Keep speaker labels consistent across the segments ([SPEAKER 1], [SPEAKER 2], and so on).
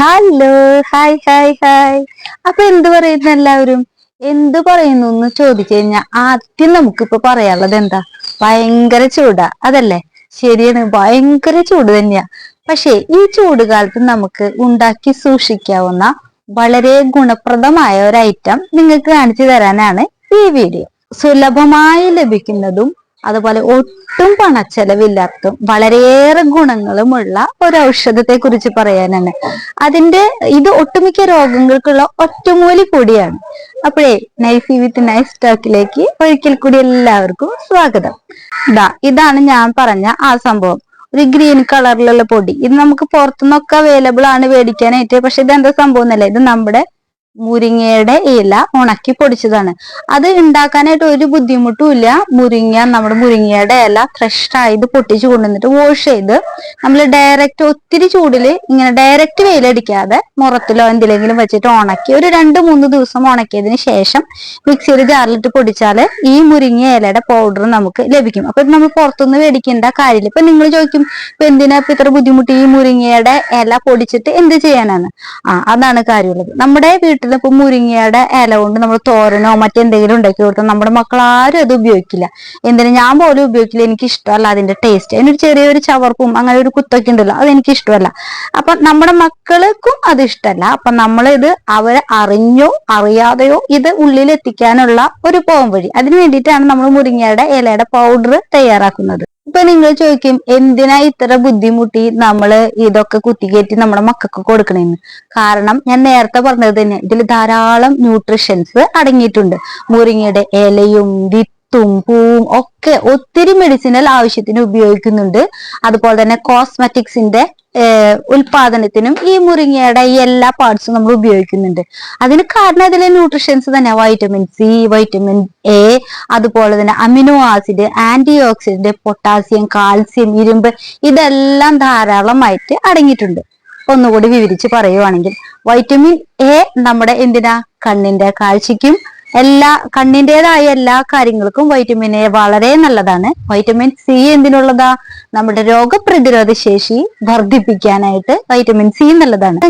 [SPEAKER 1] Hello, hi hi hi. അപ്പൊ എന്ത് പറയുന്നു എല്ലാവരും? എന്ത് പറയുന്നു എന്ന് ചോദിച്ചു കഴിഞ്ഞാൽ ആദ്യം നമുക്കിപ്പൊ പറയാനുള്ളത് എന്താ? ഭയങ്കര ചൂടാ, അതല്ലേ? ശരിയാണ്, ഭയങ്കര ചൂട് തന്നെയാ. പക്ഷെ ഈ ചൂട് കാലത്ത് നമുക്ക് ഉണ്ടാക്കി സൂക്ഷിക്കാവുന്ന വളരെ ഗുണപ്രദമായ ഒരു ഐറ്റം നിങ്ങൾക്ക് കാണിച്ചു തരാനാണ് ഈ വീഡിയോ. സുലഭമായി ലഭിക്കുന്നതും അതുപോലെ ഒട്ടും പണച്ചെലവില്ലാത്തതും വളരെയേറെ ഗുണങ്ങളുമുള്ള ഒരു ഔഷധത്തെ കുറിച്ച് പറയാനാണ്. ഇത് ഒട്ടുമിക്ക രോഗങ്ങൾക്കുള്ള ഒറ്റമൂലി കൂടിയാണ്. അപ്പോഴേ നൈഫി വിത്ത് നൈസ് ടോക്കിലേക്ക് ഒരിക്കൽ കൂടി എല്ലാവർക്കും സ്വാഗതം. ഇതാണ് ഞാൻ പറഞ്ഞ ആ സംഭവം. ഒരു ഗ്രീൻ കളറിലുള്ള പൊടി. ഇത് നമുക്ക് പുറത്തുനിന്നൊക്കെ അവൈലബിൾ ആണ് മേടിക്കാനായിട്ട്. പക്ഷെ ഇതെന്താ സംഭവം എന്നല്ല, ഇത് നമ്മുടെ മുരിങ്ങയുടെ ഇല ഉണക്കി പൊടിച്ചതാണ്. അത് ഉണ്ടാക്കാനായിട്ട് ഒരു ബുദ്ധിമുട്ടും ഇല്ല. നമ്മുടെ മുരിങ്ങയുടെ ഇല ഫ്രഷ് ആയത് പൊട്ടിച്ചു കൊണ്ടുവന്നിട്ട് വാഷ് ചെയ്ത് നമ്മൾ ഡയറക്റ്റ് ഒത്തിരി ചൂടില് ഇങ്ങനെ ഡയറക്റ്റ് വെയിലടിക്കാതെ മുറത്തിലോ എന്തിലെങ്കിലും വെച്ചിട്ട് ഉണക്കി ഒരു 2-3 ദിവസം ഉണക്കിയതിന് ശേഷം മിക്സിയുടെ ജാറിലിട്ട് പൊടിച്ചാല് ഈ മുരിങ്ങ ഇലയുടെ പൗഡർ നമുക്ക് ലഭിക്കും. അപ്പൊ ഇത് നമ്മൾ പുറത്തുനിന്ന് മേടിക്കേണ്ട കാര്യമില്ല. ഇപ്പൊ നിങ്ങൾ ചോദിക്കും, ഇപ്പൊ എന്തിനാ ഇപ്പൊ ഇത്ര ബുദ്ധിമുട്ട്, ഈ മുരിങ്ങയുടെ ഇല പൊടിച്ചിട്ട് എന്ത് ചെയ്യാനാണ്? അതാണ് കാര്യമുള്ളത്. നമ്മുടെ വീട്ടിൽ ഇപ്പൊ മുരിങ്ങയുടെ ഇല കൊണ്ട് നമ്മൾ തോരനോ മറ്റെന്തെങ്കിലും ഉണ്ടാക്കി കൊടുത്താൽ നമ്മുടെ മക്കൾ ആരും അത് ഉപയോഗിക്കില്ല. എന്തിനാ, ഞാൻ പോലും ഉപയോഗിക്കില്ല. എനിക്ക് ഇഷ്ടമല്ല അതിന്റെ ടേസ്റ്റ്. അതിനൊരു ചെറിയൊരു ചവർപ്പും അങ്ങനെ ഒരു കുത്തൊക്കെ ഉണ്ടല്ലോ, അതെനിക്ക് ഇഷ്ടമല്ല. അപ്പൊ നമ്മുടെ മക്കൾക്കും അത് ഇഷ്ടമല്ല. അപ്പൊ നമ്മളിത് അവരെ അറിഞ്ഞോ അറിയാതെയോ ഇത് ഉള്ളിൽ എത്തിക്കാനുള്ള ഒരു പോംവഴി. അതിനു വേണ്ടിയിട്ടാണ് നമ്മൾ മുരിങ്ങയുടെ ഇലയുടെ പൗഡർ തയ്യാറാക്കുന്നത്. ഇപ്പൊ നിങ്ങൾ ചോദിക്കും, എന്തിനാ ഇത്ര ബുദ്ധിമുട്ടി നമ്മള് ഇതൊക്കെ കുത്തിക്കയറ്റി നമ്മുടെ മക്കൾക്ക് കൊടുക്കണേന്ന്? കാരണം ഞാൻ നേരത്തെ പറഞ്ഞത് തന്നെ, ഇതിൽ ധാരാളം ന്യൂട്രിഷൻസ് അടങ്ങിയിട്ടുണ്ട്. മുരിങ്ങയുടെ ഇലയും വിത്തും പൂവും ഒക്കെ ഒത്തിരി മെഡിസിനൽ ആവശ്യത്തിന് ഉപയോഗിക്കുന്നുണ്ട്. അതുപോലെ തന്നെ കോസ്മെറ്റിക്സിന്റെ ഉൽപാദനത്തിനും ഈ മുരിങ്ങയുടെ ഈ എല്ലാ പാർട്സും നമ്മൾ ഉപയോഗിക്കുന്നുണ്ട്. അതിന് കാരണം അതിലെ ന്യൂട്രിഷൻസ് തന്നെ. വൈറ്റമിൻ സി, വൈറ്റമിൻ എ, അതുപോലെ തന്നെ amino acid, antioxidant, potassium, calcium, ഇരുമ്പ്, ഇതെല്ലാം ധാരാളമായിട്ട് അടങ്ങിയിട്ടുണ്ട്. ഒന്നുകൂടി വിവരിച്ച് പറയുവാണെങ്കിൽ, വൈറ്റമിൻ എ നമ്മുടെ എന്തിനാ, കണ്ണിന്റെ കാഴ്ചയ്ക്കും കണ്ണിൻ്റെതായ എല്ലാ കാര്യങ്ങൾക്കും വൈറ്റമിൻ എ വളരെ നല്ലതാണ്. വൈറ്റമിൻ സി എന്തിനുള്ളതാ, നമ്മുടെ രോഗപ്രതിരോധ ശേഷി വർദ്ധിപ്പിക്കാനായിട്ട് വൈറ്റമിൻ സി നല്ലതാണ്.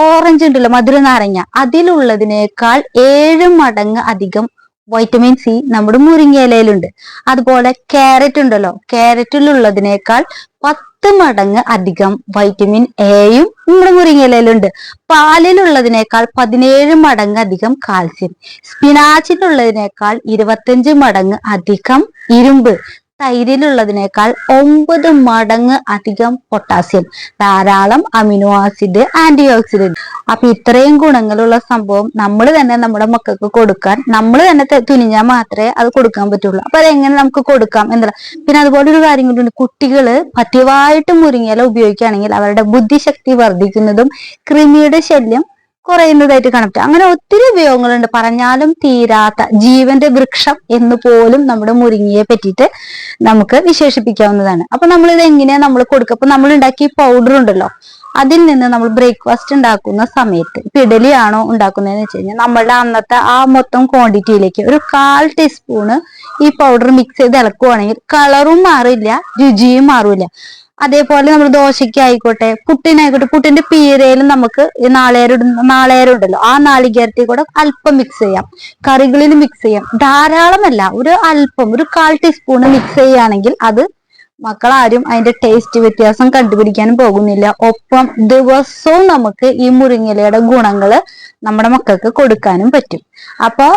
[SPEAKER 1] ഓറഞ്ച് ഉണ്ടല്ലോ, മധുര നാരങ്ങ, അതിലുള്ളതിനേക്കാൾ 7 മടങ്ങ് അധികം വൈറ്റമിൻ സി നമ്മുടെ മുരിങ്ങയിലുണ്ട്. അതുപോലെ ക്യാരറ്റ് ഉണ്ടല്ലോ, ക്യാരറ്റിലുള്ളതിനേക്കാൾ 10 മടങ്ങ് അധികം വൈറ്റമിൻ എയും നമ്മുടെ മുരിങ്ങയിലുണ്ട്. പാലിലുള്ളതിനേക്കാൾ 17 മടങ്ങ് അധികം കാൽസ്യം, സ്പിനാച്ചിലുള്ളതിനേക്കാൾ 25 മടങ്ങ് അധികം ഇരുമ്പ്, തൈരിലുള്ളതിനേക്കാൾ 9 മടങ്ങ് അധികം പൊട്ടാസ്യം, ധാരാളം അമിനോ ആസിഡ്, ആന്റി ഓക്സിഡന്റ്. അപ്പൊ ഇത്രയും ഗുണങ്ങളുള്ള സംഭവം നമ്മൾ തന്നെ നമ്മുടെ മക്കൾക്ക് കൊടുക്കാൻ നമ്മൾ തന്നെ തുനിഞ്ഞാൽ മാത്രമേ അത് കൊടുക്കാൻ പറ്റുള്ളൂ. അപ്പൊ അതെങ്ങനെ നമുക്ക് കൊടുക്കാം എന്നല്ല. പിന്നെ അതുപോലെ ഒരു കാര്യം കൂടിയുണ്ട്, കുട്ടികള് പതിവായിട്ട് മുരിങ്ങയില ഉപയോഗിക്കുകയാണെങ്കിൽ അവരുടെ ബുദ്ധിശക്തി വർദ്ധിക്കുന്നതും കൃമിയുടെ ശല്യം കുറയുന്നതായിട്ട് കാണാൻ പറ്റും. അങ്ങനെ ഒത്തിരി ഉപയോഗങ്ങളുണ്ട്, പറഞ്ഞാലും തീരാത്ത ജീവന്റെ വൃക്ഷം എന്ന് പോലും നമ്മുടെ മുരിങ്ങയെ പറ്റിയിട്ട് നമുക്ക് വിശേഷിപ്പിക്കാവുന്നതാണ്. അപ്പൊ നമ്മൾ ഇത് എങ്ങനെയാ നമ്മൾ കൊടുക്കുക? അപ്പൊ നമ്മൾ ഉണ്ടാക്കിയ പൗഡർ ഉണ്ടല്ലോ, അതിൽ നിന്ന് നമ്മൾ ബ്രേക്ക്ഫാസ്റ്റ് ഉണ്ടാക്കുന്ന സമയത്ത്, ഇപ്പൊ ഇഡലിയാണോ ഉണ്ടാക്കുന്നതെന്ന് വെച്ച് കഴിഞ്ഞാൽ നമ്മളുടെ അന്നത്തെ ആ മൊത്തം ക്വാണ്ടിറ്റിയിലേക്ക് ഒരു 1/4 ടീസ്പൂണ് ഈ പൗഡർ മിക്സ് ചെയ്ത് ഇളക്കുവാണെങ്കിൽ കളറും മാറില്ല, രുചിയും മാറില്ല. അതേപോലെ നമ്മൾ ദോശയ്ക്കായിക്കോട്ടെ, പുട്ടിനായിക്കോട്ടെ, പുട്ടിന്റെ പീരയിലും നമുക്ക് നാളേരം ഉണ്ടല്ലോ, ആ നാളികേരത്തിൽ കൂടെ അല്പം മിക്സ് ചെയ്യാം, കറികളിൽ മിക്സ് ചെയ്യാം. ധാരാളമല്ല, ഒരു അല്പം, ഒരു 1/4 ടീസ്പൂണ് മിക്സ് ചെയ്യുകയാണെങ്കിൽ അത് മക്കളാരും അതിന്റെ ടേസ്റ്റ് വ്യത്യാസം കണ്ടുപിടിക്കാനും പോകുന്നില്ല. ഒപ്പം ദിവസവും നമുക്ക് ഈ മുരിങ്ങയിലയുടെ ഗുണങ്ങള് നമ്മുടെ മക്കൾക്ക് കൊടുക്കാനും പറ്റും. അപ്പൊ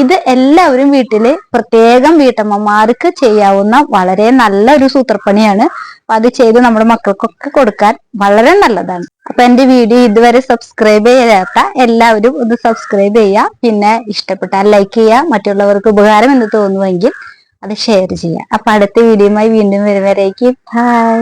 [SPEAKER 1] ഇത് എല്ലാവരും വീട്ടില്, പ്രത്യേകം വീട്ടമ്മമാർക്ക് ചെയ്യാവുന്ന വളരെ നല്ലൊരു സൂത്രപ്പണിയാണ്. അപ്പൊ അത് ചെയ്ത് നമ്മുടെ മക്കൾക്കൊക്കെ കൊടുക്കാൻ വളരെ നല്ലതാണ്. അപ്പൊ എന്റെ വീഡിയോ ഇതുവരെ സബ്സ്ക്രൈബ് ചെയ്യാത്ത എല്ലാവരും ഒന്ന് സബ്സ്ക്രൈബ് ചെയ്യുക. പിന്നെ ഇഷ്ടപ്പെട്ടാൽ ലൈക്ക് ചെയ്യുക. മറ്റുള്ളവർക്ക് ഉപകാരം എന്ന് തോന്നുമെങ്കിൽ അത് ഷെയർ ചെയ്യുക. അപ്പൊ അടുത്ത വീഡിയോയുമായി വീണ്ടും വരുവരേക്കും ബൈ.